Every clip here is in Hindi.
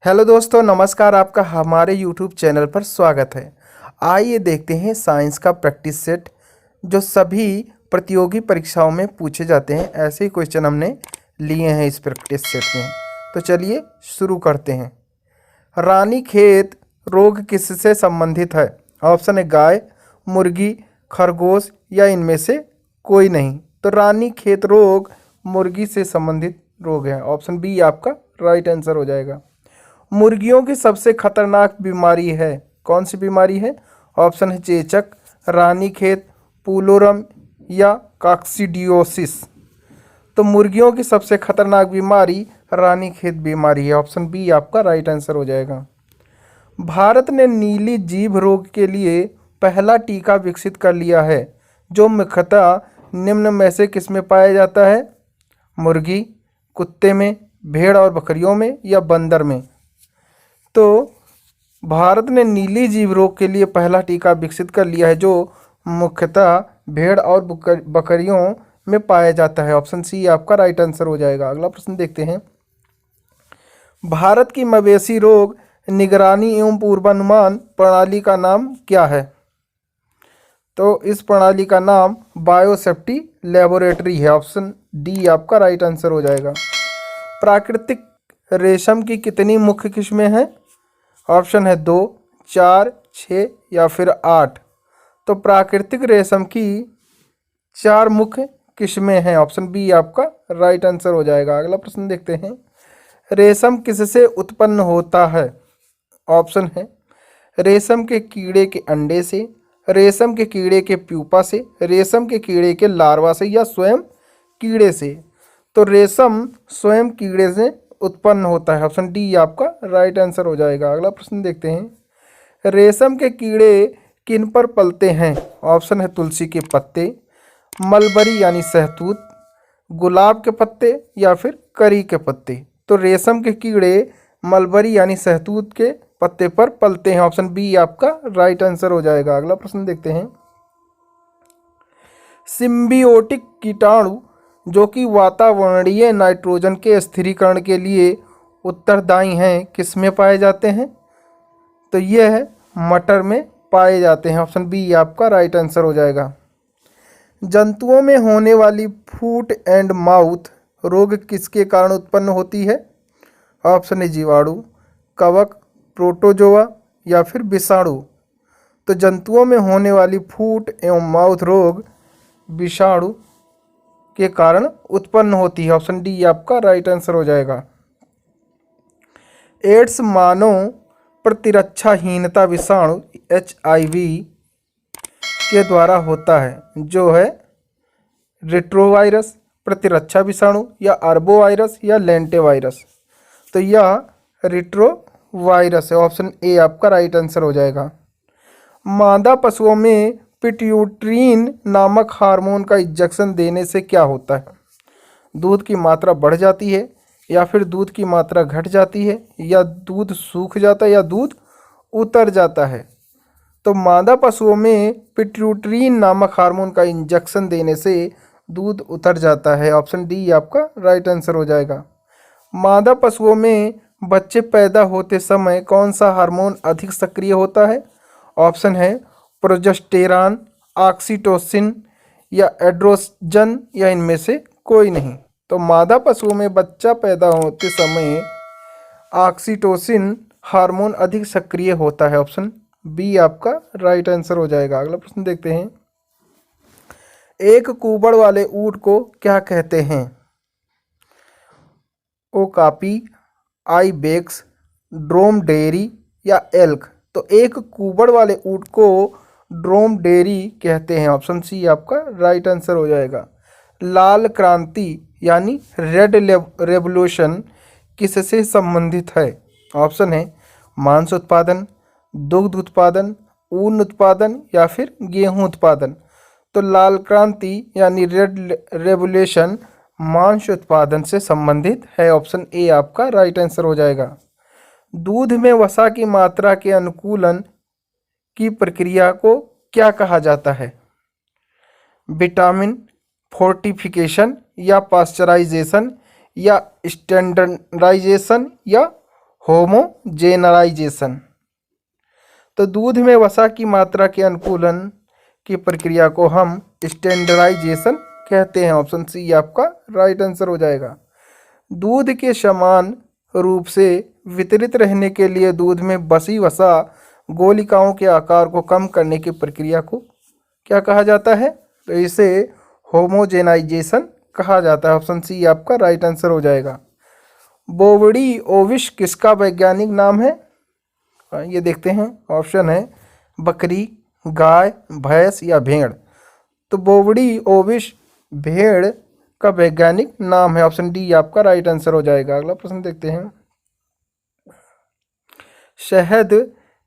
हेलो दोस्तों, नमस्कार। आपका हमारे यूट्यूब चैनल पर स्वागत है। आइए देखते हैं साइंस का प्रैक्टिस सेट जो सभी प्रतियोगी परीक्षाओं में पूछे जाते हैं। ऐसे ही क्वेश्चन हमने लिए हैं इस प्रैक्टिस सेट में। तो चलिए शुरू करते हैं। रानीखेत रोग किससे संबंधित है? ऑप्शन है गाय, मुर्गी, खरगोश या इनमें से कोई नहीं। तो रानीखेत रोग मुर्गी से संबंधित रोग है। ऑप्शन बी आपका राइट आंसर हो जाएगा। मुर्गियों की सबसे खतरनाक बीमारी है, कौन सी बीमारी है? ऑप्शन है चेचक, रानीखेत, पुलोरम या काक्सीडियोसिस। तो मुर्गियों की सबसे खतरनाक बीमारी रानीखेत बीमारी है। ऑप्शन बी आपका राइट आंसर हो जाएगा। भारत ने नीली जीभ रोग के लिए पहला टीका विकसित कर लिया है जो मुख्यतः निम्न में से किसमें पाया जाता है? मुर्गी, कुत्ते में, भेड़ और बकरियों में या बंदर में? तो भारत ने नीली जीभ रोग के लिए पहला टीका विकसित कर लिया है जो मुख्यतः भेड़ और बकरियों में पाया जाता है। ऑप्शन सी आपका राइट आंसर हो जाएगा। अगला प्रश्न देखते हैं। भारत की मवेशी रोग निगरानी एवं पूर्वानुमान प्रणाली का नाम क्या है? तो इस प्रणाली का नाम बायोसेफ्टी लेबोरेटरी है। ऑप्शन डी आपका राइट आंसर हो जाएगा। प्राकृतिक रेशम की कितनी मुख्य किस्में हैं? ऑप्शन है 2, 4, 6 या फिर 8। तो प्राकृतिक रेशम की 4 मुख्य किस्में हैं। ऑप्शन बी आपका राइट आंसर हो जाएगा। अगला प्रश्न देखते हैं। रेशम किससे उत्पन्न होता है? ऑप्शन है रेशम के कीड़े के अंडे से, रेशम के कीड़े के प्यूपा से, रेशम के कीड़े के लार्वा से या स्वयं कीड़े से। तो रेशम स्वयं कीड़े से उत्पन्न होता है। ऑप्शन डी आपका राइट आंसर हो जाएगा। अगला प्रश्न देखते हैं। रेशम के कीड़े किन पर पलते हैं? ऑप्शन है तुलसी के पत्ते, मलबरी यानी शहतूत, गुलाब के पत्ते या फिर करी के पत्ते। तो रेशम के कीड़े मलबरी यानी शहतूत के पत्ते पर पलते हैं। ऑप्शन बी आपका राइट आंसर हो जाएगा। अगला प्रश्न देखते हैं। सिम्बियोटिक कीटाणु जो कि वातावरणीय नाइट्रोजन के स्थिरीकरण के लिए उत्तरदायी हैं किसमें पाए जाते हैं? तो यह है मटर में पाए जाते हैं। ऑप्शन बी आपका राइट आंसर हो जाएगा। जंतुओं में होने वाली फूट एंड माउथ रोग किसके कारण उत्पन्न होती है? ऑप्शन है जीवाणु, कवक, प्रोटोजोआ या फिर विषाणु। तो जंतुओं में होने वाली फूट एवं माउथ रोग विषाणु के कारण उत्पन्न होती है। ऑप्शन डी आपका राइट आंसर हो जाएगा। एड्स मानव प्रतिरक्षाहीनता विषाणु HIV के द्वारा होता है जो है रेट्रोवायरस, प्रतिरक्षा विषाणु या अर्बोवायरस या लेंटेवायरस। तो यह रेट्रोवायरस है। ऑप्शन ए आपका राइट आंसर हो जाएगा। मादा पशुओं में पिट्यूटरीन नामक हार्मोन का इंजेक्शन देने से क्या होता है? दूध की मात्रा बढ़ जाती है या फिर दूध की मात्रा घट जाती है या दूध सूख जाता है या दूध उतर जाता है? तो मादा पशुओं में पिट्यूटरीन नामक हार्मोन का इंजेक्शन देने से दूध उतर जाता है। ऑप्शन डी आपका राइट आंसर हो जाएगा। मादा पशुओं में बच्चे पैदा होते समय कौन सा हार्मोन अधिक सक्रिय होता है? ऑप्शन है प्रोजेस्टेरॉन, ऑक्सीटोसिन या एड्रोजन या इनमें से कोई नहीं। तो मादा पशुओं में बच्चा पैदा होते समय ऑक्सीटोसिन हार्मोन अधिक सक्रिय होता है। ऑप्शन बी आपका राइट आंसर हो जाएगा। अगला प्रश्न देखते हैं। एक कुबड़ वाले ऊंट को क्या कहते हैं? ओकापी, आइबेक्स, ड्रोमडेरी या एल्क। तो एक कुबड़ वाले ऊंट को ड्रोमडेरी कहते हैं। ऑप्शन सी आपका राइट आंसर हो जाएगा। लाल क्रांति यानी रेड रेवोल्यूशन किससे संबंधित है? ऑप्शन है मांस उत्पादन, दुग्ध उत्पादन, ऊन उत्पादन या फिर गेहूं उत्पादन। तो लाल क्रांति यानी रेड रेवोल्यूशन मांस उत्पादन से संबंधित है। ऑप्शन ए आपका राइट आंसर हो जाएगा। दूध में वसा की मात्रा के अनुकूलन की प्रक्रिया को क्या कहा जाता है? विटामिन फोर्टिफिकेशन या पास्चराइजेशन या स्टैंडर्डाइजेशन या होमोजेनराइजेशन। तो दूध में वसा की मात्रा के अनुकूलन की प्रक्रिया को हम स्टैंडर्डाइजेशन कहते हैं। ऑप्शन सी आपका राइट आंसर हो जाएगा। दूध के समान रूप से वितरित रहने के लिए दूध में बसी वसा गोलिकाओं के आकार को कम करने की प्रक्रिया को क्या कहा जाता है? तो इसे होमोजेनाइजेशन कहा जाता है। ऑप्शन सी आपका राइट आंसर हो जाएगा। बोवड़ी ओविश किसका वैज्ञानिक नाम है? ये देखते हैं, ऑप्शन है बकरी, गाय, भैंस या भेड़। तो बोवड़ी ओविश भेड़ का वैज्ञानिक नाम है। ऑप्शन डी आपका राइट आंसर हो जाएगा। अगला प्रश्न देखते हैं। शहद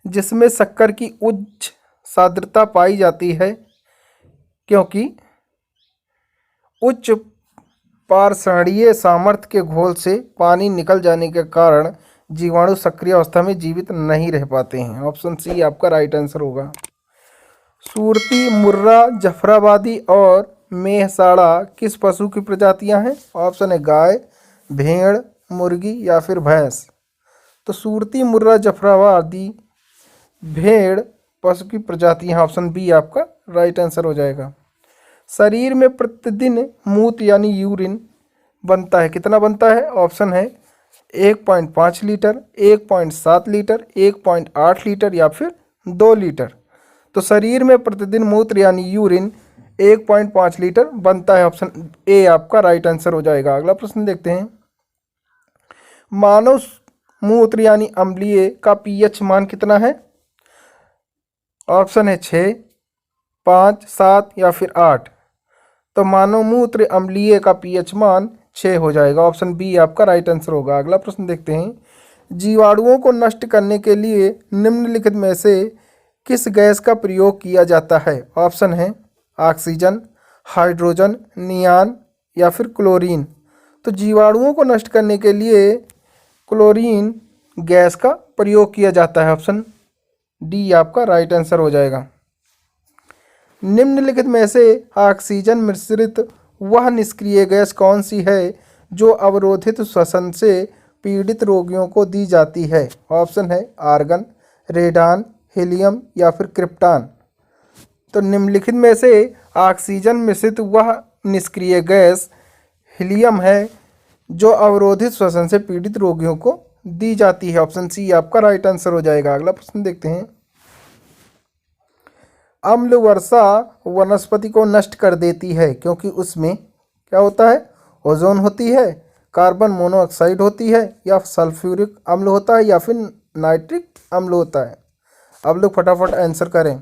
जिसमें शक्कर की उच्च सांद्रता पाई जाती है क्योंकि उच्च पाषाणीय सामर्थ्य के घोल से पानी निकल जाने के कारण जीवाणु सक्रिय अवस्था में जीवित नहीं रह पाते हैं। ऑप्शन सी आपका राइट आंसर होगा। सूरती, मुर्रा, जफराबादी और मेहसाड़ा किस पशु की प्रजातियां हैं? ऑप्शन है गाय, भेड़, मुर्गी या फिर भैंस। तो सूरती, मुर्रा, जफराबादी, भेड़ पशु की प्रजातियां। ऑप्शन बी आपका राइट आंसर हो जाएगा। शरीर में प्रतिदिन मूत्र यानी यूरिन बनता है, कितना बनता है? ऑप्शन है 1.5 लीटर, 1.7 लीटर, 1.8 लीटर या फिर 2 लीटर। तो शरीर में प्रतिदिन मूत्र यानी यूरिन 1.5 लीटर बनता है। ऑप्शन ए आपका राइट आंसर हो जाएगा। अगला प्रश्न देखते हैं। मानव मूत्र यानी अम्लीय का पीएच मान कितना है? ऑप्शन है 6, 5, 7 या फिर 8। तो मानव मूत्र अम्लीय का पीएच मान 6 हो जाएगा। ऑप्शन बी आपका राइट आंसर होगा। अगला प्रश्न देखते हैं। जीवाणुओं को नष्ट करने के लिए निम्नलिखित में से किस गैस का प्रयोग किया जाता है? ऑप्शन है ऑक्सीजन, हाइड्रोजन, नियान या फिर क्लोरीन। तो जीवाणुओं को नष्ट करने के लिए क्लोरीन गैस का प्रयोग किया जाता है। ऑप्शन डी आपका राइट आंसर हो जाएगा। निम्नलिखित में से ऑक्सीजन मिश्रित वह निष्क्रिय गैस कौन सी है जो अवरोधित श्वसन से पीड़ित रोगियों को दी जाती है? ऑप्शन है आर्गन, रेडान, हीलियम या फिर क्रिप्टॉन। तो निम्नलिखित में से ऑक्सीजन मिश्रित वह निष्क्रिय गैस हीलियम है जो अवरोधित श्वसन से पीड़ित रोगियों को दी जाती है। ऑप्शन सी आपका राइट आंसर हो जाएगा। अगला प्रश्न देखते हैं। अम्ल वर्षा वनस्पति को नष्ट कर देती है क्योंकि उसमें क्या होता है? ओजोन होती है, कार्बन मोनोऑक्साइड होती है या सल्फ्यूरिक अम्ल होता है या फिर नाइट्रिक अम्ल होता है। अब लोग फटाफट आंसर करें।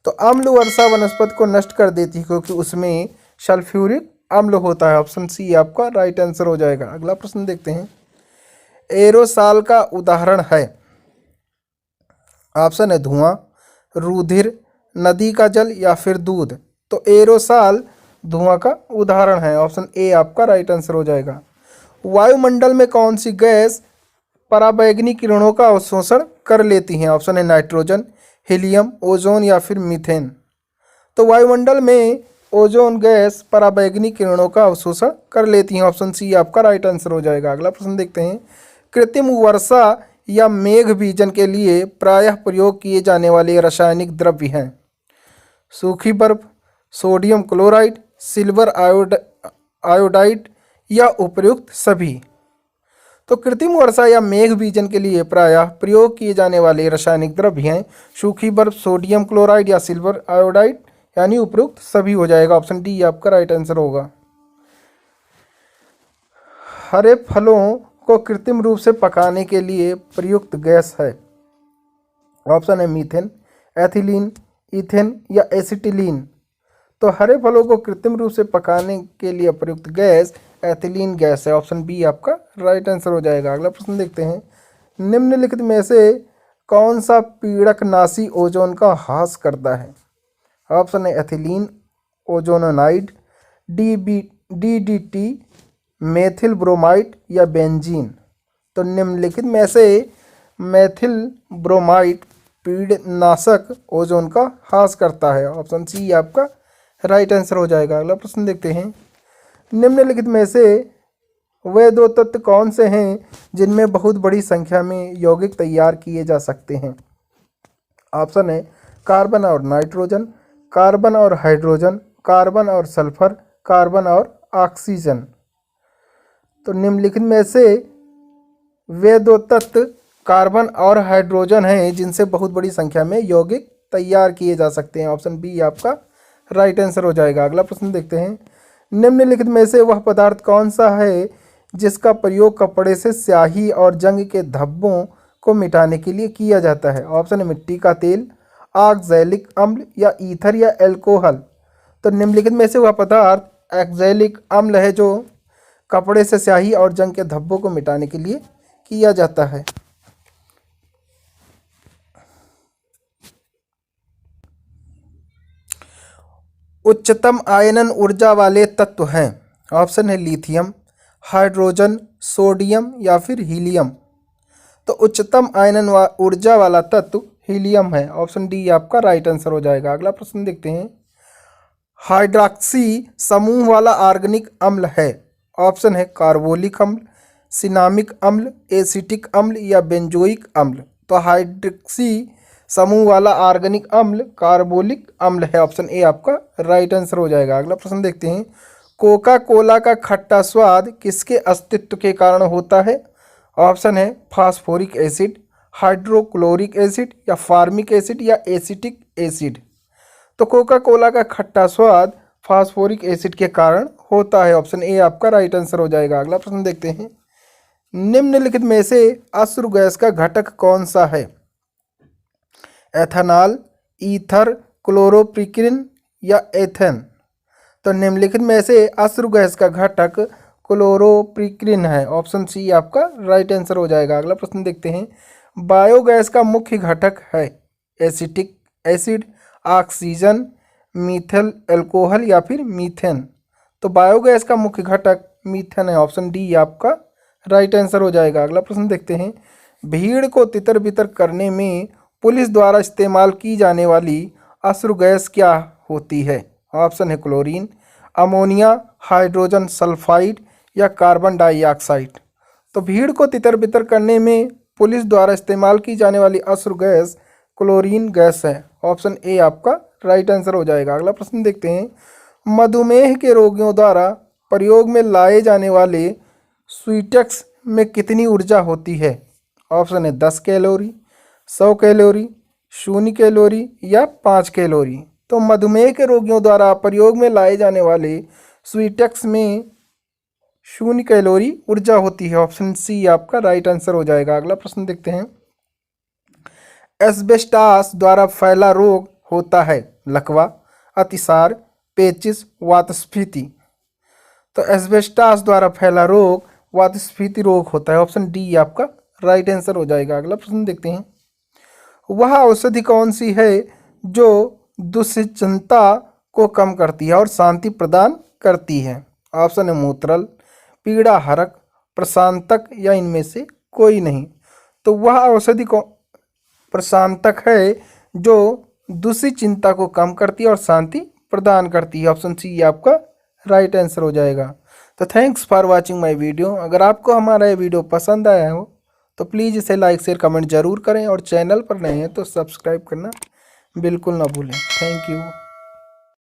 तो अम्ल वर्षा वनस्पति को नष्ट कर देती है क्योंकि उसमें सल्फ्यूरिक अम्ल होता है। ऑप्शन सी आपका राइट आंसर हो जाएगा। अगला प्रश्न देखते हैं। एरोसॉल का उदाहरण है? ऑप्शन है धुआं, रुधिर, नदी का जल या फिर दूध। तो एरोसॉल धुआं का उदाहरण है। ऑप्शन ए आपका राइट आंसर हो जाएगा। वायुमंडल में कौन सी गैस पराबैंगनी किरणों का अवशोषण कर लेती हैं? ऑप्शन है नाइट्रोजन, हीलियम, ओजोन या फिर मीथेन। तो वायुमंडल में ओजोन गैस पराबैंगनी किरणों का अवशोषण कर लेती हैं। ऑप्शन सी आपका राइट आंसर हो जाएगा। अगला प्रश्न देखते हैं। कृत्रिम वर्षा या मेघ बीजन के लिए प्रायः प्रयोग किए जाने वाले रासायनिक द्रव्य हैं? सूखी बर्फ, सोडियम क्लोराइड, सिल्वर आयोडाइड या उपयुक्त सभी। तो कृत्रिम वर्षा या मेघ बीजन के लिए प्रायः प्रयोग किए जाने वाले रासायनिक द्रव्य हैं सूखी बर्फ, सोडियम क्लोराइड या सिल्वर आयोडाइड यानी उपयुक्त सभी हो जाएगा। ऑप्शन डी आपका राइट आंसर होगा। हरे फलों को कृत्रिम रूप से पकाने के लिए प्रयुक्त गैस है? ऑप्शन है मीथेन, एथिलीन, इथेन या एसिटिलीन। तो हरे फलों को कृत्रिम रूप से पकाने के लिए प्रयुक्त गैस एथिलीन गैस है। ऑप्शन बी आपका राइट आंसर हो जाएगा। अगला प्रश्न देखते हैं। निम्नलिखित में से कौन सा पीड़कनाशी ओजोन का ह्रास करता है? ऑप्शन है ethylene ozonide, DDT, methyl bromide या बेंजीन। तो निम्नलिखित में से मेथिल ब्रोमाइड पीड़नाशक ओजोन का ह्रास करता है। ऑप्शन सी आपका राइट आंसर हो जाएगा। अगला प्रश्न देखते हैं। निम्नलिखित में से वे दो तत्व कौन से हैं जिनमें बहुत बड़ी संख्या में यौगिक तैयार किए जा सकते हैं? ऑप्शन है कार्बन और नाइट्रोजन, कार्बन और हाइड्रोजन, कार्बन और सल्फर, कार्बन और ऑक्सीजन। तो निम्नलिखित में से वे दो तत्व कार्बन और हाइड्रोजन हैं जिनसे बहुत बड़ी संख्या में यौगिक तैयार किए जा सकते हैं। ऑप्शन बी आपका राइट आंसर हो जाएगा। अगला प्रश्न देखते हैं, निम्नलिखित में से वह पदार्थ कौन सा है जिसका प्रयोग कपड़े से स्याही और जंग के धब्बों को मिटाने के लिए किया जाता है? ऑप्शन है मिट्टी का तेल, ऑक्सैलिक अम्ल या ईथर या एल्कोहल। तो निम्नलिखित में से वह पदार्थ ऑक्सैलिक अम्ल है जो कपड़े से स्याही और जंग के धब्बों को मिटाने के लिए किया जाता है। उच्चतम आयनन ऊर्जा वाले तत्व हैं। ऑप्शन है लिथियम, हाइड्रोजन, सोडियम या फिर हीलियम। तो उच्चतम आयनन ऊर्जा वाला तत्व हीलियम है। ऑप्शन डी आपका राइट आंसर हो जाएगा। अगला प्रश्न देखते हैं, हाइड्रॉक्सी समूह वाला ऑर्गेनिक अम्ल है। ऑप्शन है कार्बोलिक अम्ल, सिनामिक अम्ल, एसिटिक अम्ल या बेंजोइक अम्ल। तो हाइड्रॉक्सी समूह वाला ऑर्गेनिक अम्ल कार्बोलिक अम्ल है। ऑप्शन ए आपका राइट आंसर हो जाएगा। अगला प्रश्न देखते हैं, कोका कोला का खट्टा स्वाद किसके अस्तित्व के कारण होता है? ऑप्शन है फास्फोरिक एसिड, हाइड्रोक्लोरिक एसिड या फार्मिक एसिड या एसिटिक एसिड। तो कोका कोला का खट्टा स्वाद फास्फोरिक एसिड के कारण होता है। ऑप्शन ए आपका राइट आंसर हो जाएगा। अगला प्रश्न देखते हैं, निम्नलिखित में से अश्रु गैस का घटक कौन सा है? एथेनॉल, ईथर, क्लोरोप्रिक्रिन या एथेन। तो निम्नलिखित में से अश्रु गैस का घटक क्लोरोप्रिक्रिन है। ऑप्शन सी आपका राइट आंसर हो जाएगा। अगला प्रश्न देखते हैं, बायोगैस का मुख्य घटक है एसिटिक एसिड, ऑक्सीजन, मीथेल अल्कोहल या फिर मीथेन। तो बायोगैस का मुख्य घटक मीथेन है। ऑप्शन डी आपका राइट आंसर हो जाएगा। अगला प्रश्न देखते हैं, भीड़ को तितर बितर करने में पुलिस द्वारा इस्तेमाल की जाने वाली अश्रु गैस क्या होती है? ऑप्शन है क्लोरीन, अमोनिया, हाइड्रोजन सल्फाइड या कार्बन डाइऑक्साइड। तो भीड़ को तितर बितर करने में पुलिस द्वारा इस्तेमाल की जाने वाली अश्रु गैस क्लोरीन गैस है। ऑप्शन ए आपका राइट आंसर हो जाएगा। अगला प्रश्न देखते हैं, मधुमेह के रोगियों द्वारा प्रयोग में लाए जाने वाले स्वीटेक्स में कितनी ऊर्जा होती है? ऑप्शन है 10 कैलोरी, 100 कैलोरी, 0 कैलोरी या 5 कैलोरी। तो मधुमेह के रोगियों द्वारा प्रयोग में लाए जाने वाले स्वीटेक्स में 0 कैलोरी ऊर्जा होती है। ऑप्शन सी आपका राइट आंसर हो जाएगा। अगला प्रश्न देखते हैं, एस्बेस्टास द्वारा फैला रोग होता है लकवा, अतिसार, पेचिश, वातस्फीति। तो एस्बेस्टास द्वारा फैला रोग वातस्फीति रोग होता है। ऑप्शन डी आपका राइट आंसर हो जाएगा। अगला प्रश्न देखते हैं, वह औषधि कौन सी है जो दुश्चिंता को कम करती है और शांति प्रदान करती है? ऑप्शन है मूत्रल, पीड़ा हरक, प्रशांतक या इनमें से कोई नहीं। तो वह औषधि को प्रशांतक है जो दुश्चिंता को कम करती है और शांति प्रदान करती है। ऑप्शन सी आपका राइट आंसर हो जाएगा। तो thanks for watching my video. अगर आपको हमारा ये वीडियो पसंद आया हो तो प्लीज़ इसे लाइक शेयर कमेंट जरूर करें और चैनल पर नए हैं तो सब्सक्राइब करना बिल्कुल ना भूलें। Thank you.